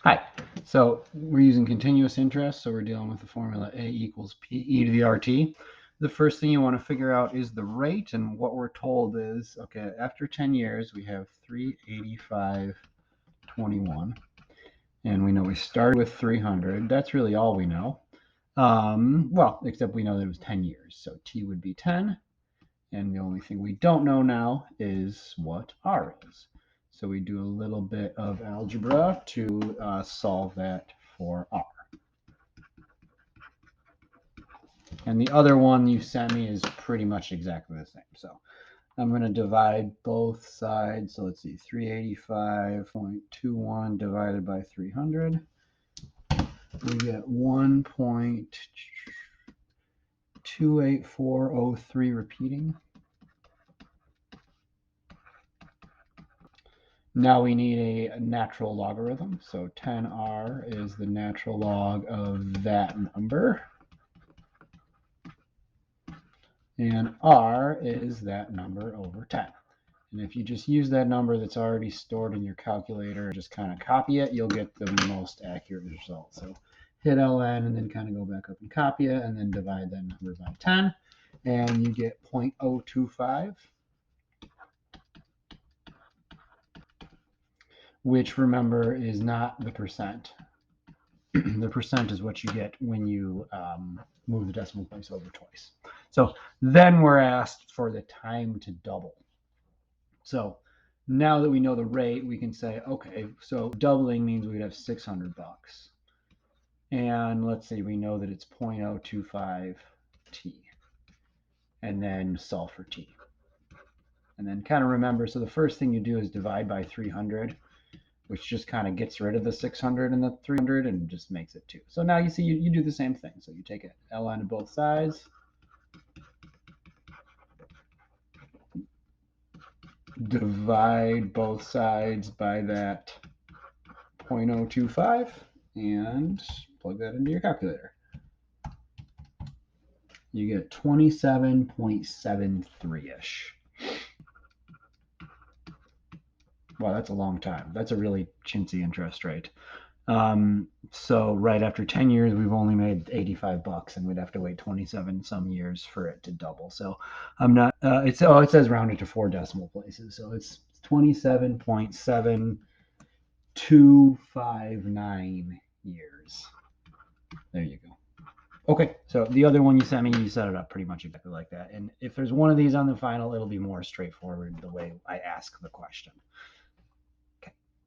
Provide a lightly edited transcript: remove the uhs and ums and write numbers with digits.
Hi. So we're using continuous interest, so we're dealing with the formula A equals P e to the RT. The first thing you want to figure out is the rate, and what we're told is, okay, after 10 years, we have 385.21, and we know we started with 300. That's really all we know. Well, except we know that it was 10 years, so T would be 10, and the only thing we don't know now is what R is. So we do a little bit of algebra to solve that for R. And the other one you sent me is pretty much exactly the same. So I'm going to divide both sides. So let's see, 385.21 divided by 300. We get 1.28403 repeating. Now we need a natural logarithm. So 10r is the natural log of that number. And r is that number over 10. And if you just use that number that's already stored in your calculator and just kind of copy it, you'll get the most accurate result. So hit ln and then kind of go back up and copy it and then divide that number by 10. And you get 0.025, which remember is not the percent. The percent is what you get when you move the decimal place over twice. So then we're asked for the time to double. So now that we know the rate, we can say, okay, so doubling means we'd have 600 bucks. And let's say we know that it's 0.025 t, and then solve for t. And then kind of remember, so the first thing you do is divide by 300, which just kind of gets rid of the 600 and the 300 and just makes it 2. So now you see you do the same thing. So you take it ln to both sides, divide both sides by that 0.025, and plug that into your calculator. You get 27.73-ish. Wow, that's a long time. That's a really chintzy interest rate. So right after 10 years, we've only made 85 bucks, and we'd have to wait 27 some years for it to double. So I'm not. It says rounded to 4 decimal places, so it's 27.7259 years. There you go. Okay, so the other one you sent me, you set it up pretty much exactly like that. And if there's one of these on the final, it'll be more straightforward the way I ask the question.